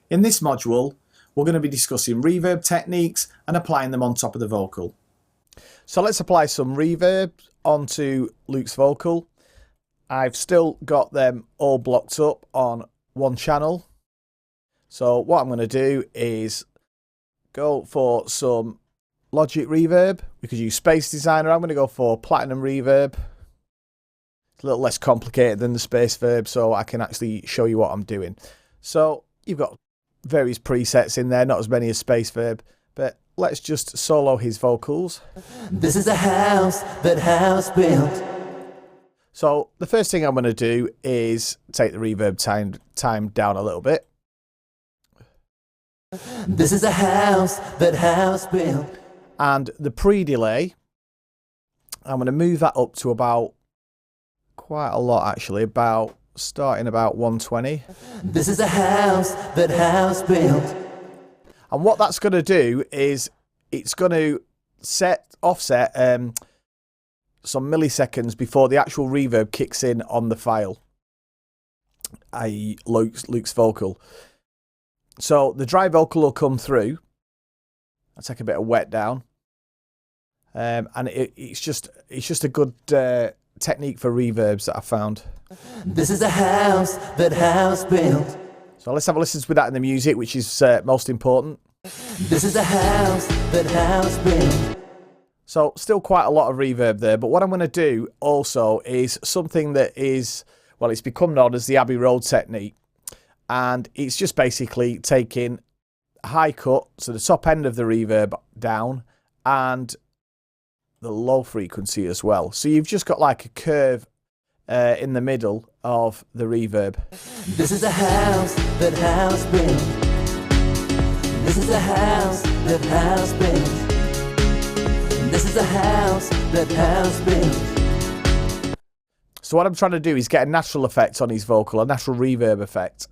In this module, we're going to be discussing reverb techniques and applying them on top of the vocal. So let's apply some reverb onto Luke's vocal. I've still got them all blocked up on one channel. So what I'm going to do is go for some Logic reverb. We could use Space Designer. I'm going to go for Platinum reverb. It's a little less complicated than the Space Verb, so I can actually show you what I'm doing. So you've got various presets in there, not as many as Space Verb, but let's just solo his vocals. This is a house that house built. So the first thing I'm going to do is take the reverb time down a little bit. This is a house that house built. And the pre-delay, I'm going to move that up to about quite a lot actually, starting about 120. This is a house that house built. And what that's going to do is it's going to offset some milliseconds before the actual reverb kicks in on the file, i.e. Luke's vocal. So the dry vocal will come through. I'll take a bit of wet down. And it's just a good technique for reverbs that I found. This is a house that house built. So let's have a listen with that in the music, which is most important. This is a house that house built. So still quite a lot of reverb there, but what I'm going to do also is something that is, well, it's become known as the Abbey Road technique. And it's just basically taking a high cut, so the top end of the reverb down, and the low frequency as well. So you've just got like a curve in the middle of the reverb. This is a house that house built. This is a house that house built. This is a house that house built. So what I'm trying to do is get a natural effect on his vocal, a natural reverb effect.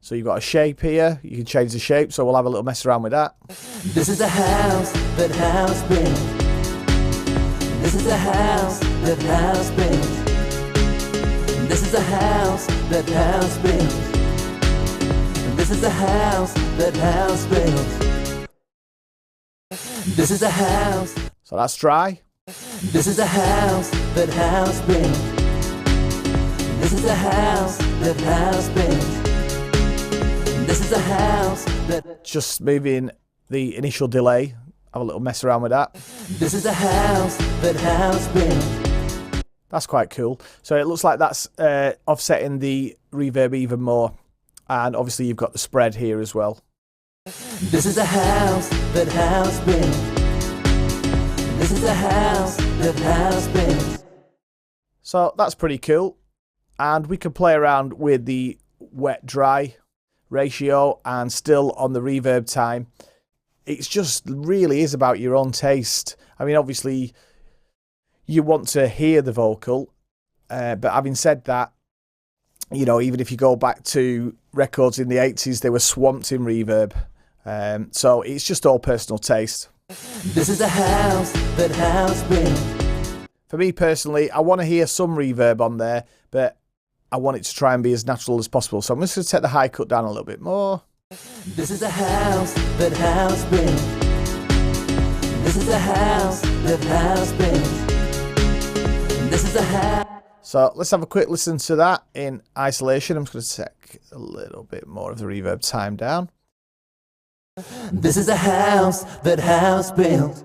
So you've got a shape here, you can change the shape, so we'll have a little mess around with that. This is a house that house built. This is a house that house built. This is a house that house built. This is a house that house built. This is a house. So that's dry. This is a house that house built. This is a house that house built. This is a house that... Just moving the initial delay. Have a little mess around with that. This is a house that house built. That's quite cool. So it looks like that's offsetting the reverb even more. And obviously you've got the spread here as well. This is a house that house built. This is a house that house built. So that's pretty cool. And we can play around with the wet-dry ratio and still on the reverb time. It's just really is about your own taste. I mean, obviously you want to hear the vocal, but having said that, you know, even if you go back to records in the 80s, they were swamped in reverb. So it's just all personal taste. This is a house that house built. For me personally, I want to hear some reverb on there, but I want it to try and be as natural as possible. So I'm just going to take the high cut down a little bit more. This is a house that house built. This is a house that house built. This is a house. So let's have a quick listen to that in isolation. I'm just going to take a little bit more of the reverb time down. This is a house that house built.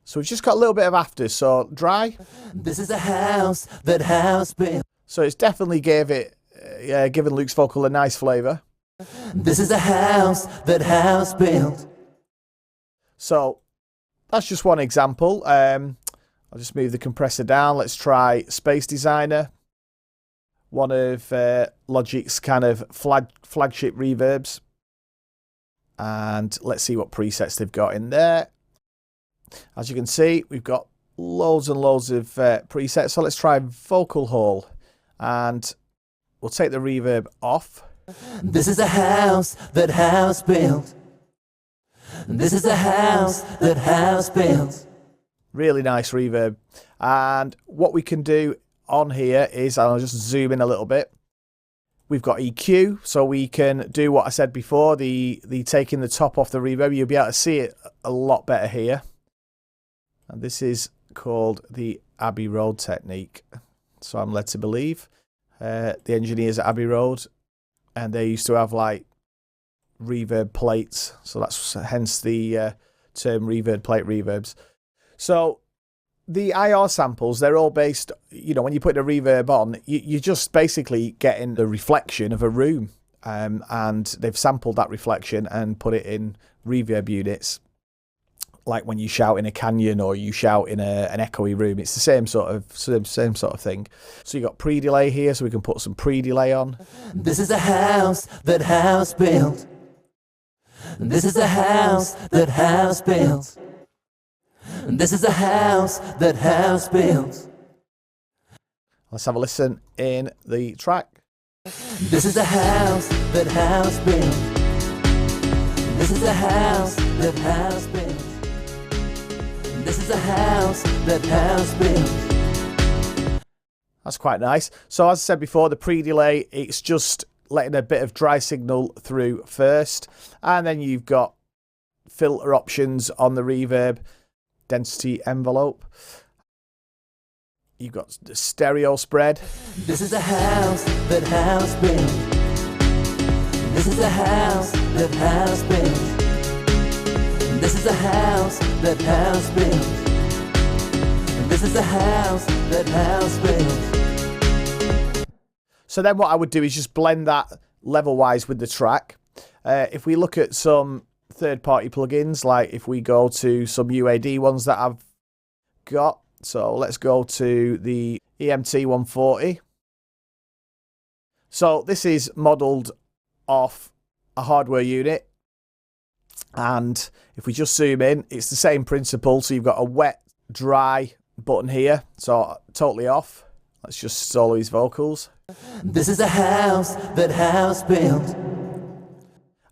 So we've just got a little bit of after, so dry. This is a house that house built. So it's definitely given Luke's vocal a nice flavour. This is a house that house built. So that's just one example. I'll just move the compressor down. Let's try Space Designer, one of Logic's kind of flagship reverbs. And let's see what presets they've got in there. As you can see, we've got loads and loads of presets. So let's try Vocal Hall. And we'll take the reverb off. This is a house that house built. This is a house that house built. Really nice reverb. And what we can do on here is, I'll just zoom in a little bit. We've got EQ, so we can do what I said before, the taking the top off the reverb. You'll be able to see it a lot better here. And this is called the Abbey Road technique. So I'm led to believe. The engineers at Abbey Road, and they used to have like reverb plates. So that's hence the term reverb plate reverbs. So the IR samples, they're all based, you know, when you put a reverb on, you're just basically getting the reflection of a room. And they've sampled that reflection and put it in reverb units. Like when you shout in a canyon or you shout in an echoey room, it's the same sort of thing. So you got pre-delay here, so we can put some pre-delay on. This is a house that house built. This is a house that house built. This is a house that house built. Let's have a listen in the track. This is a house that house built. This is a house that house built. This is a house that house built. That's quite nice. So as I said before, the pre-delay, it's just letting a bit of dry signal through first. And then you've got filter options on the reverb, density envelope. You've got the stereo spread. This is a house that house built. This is a house that house built. This is a house that house built. This is a house that house built. So then what I would do is just blend that level-wise with the track. If we look at some third-party plugins, like if we go to some UAD ones that I've got, so let's go to the EMT 140. So this is modelled off a hardware unit. And if we just zoom in, it's the same principle. So you've got a wet, dry button here. So totally off. Let's just solo these vocals. This is a house that house built.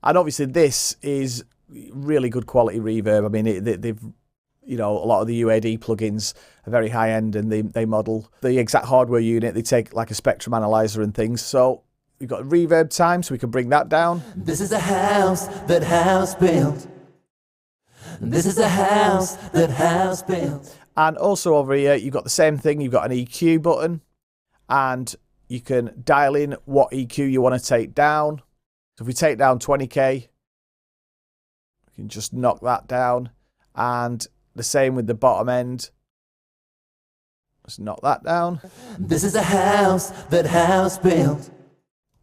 And obviously this is really good quality reverb. I mean, they've, you know, a lot of the UAD plugins are very high end, and they model the exact hardware unit. They take like a spectrum analyzer and things. So we've got reverb time, so we can bring that down. This is a house that house built. This is a house that house built. And also over here, you've got the same thing. You've got an EQ button, and you can dial in what EQ you want to take down. So if we take down 20k, we can just knock that down. And the same with the bottom end. Let's knock that down. This is a house that house built.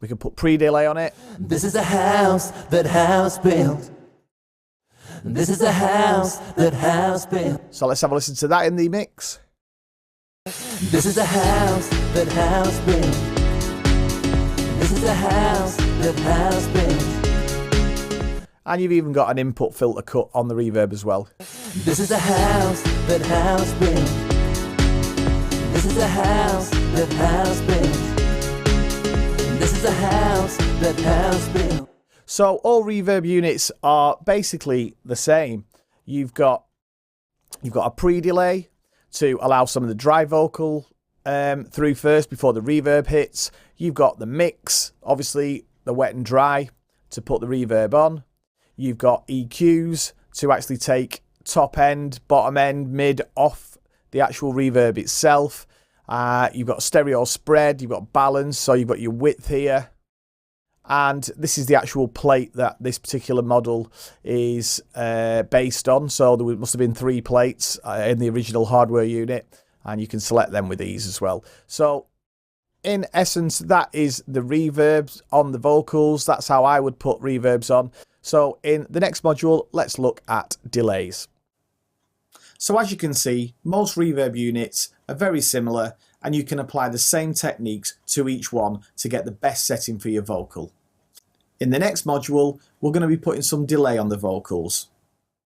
We can put pre-delay on it. This is a house that house built. This is a house that house built. So let's have a listen to that in the mix. This is a house that house built. This is a house that house built. And you've even got an input filter cut on the reverb as well. This is a house that house built. This is a house that house built. This is a house that house built. So all reverb units are basically the same. You've got a pre-delay to allow some of the dry vocal through first before the reverb hits. You've got the mix, obviously the wet and dry, to put the reverb on. You've got EQs to actually take top end, bottom end, mid off the actual reverb itself. You've got stereo spread, you've got balance, so you've got your width here. And this is the actual plate that this particular model is based on. So there must have been 3 plates in the original hardware unit, and you can select them with ease as well. So in essence, that is the reverbs on the vocals. That's how I would put reverbs on. So in the next module, let's look at delays. So as you can see, most reverb units are very similar, and you can apply the same techniques to each one to get the best setting for your vocal. In the next module, we're going to be putting some delay on the vocals.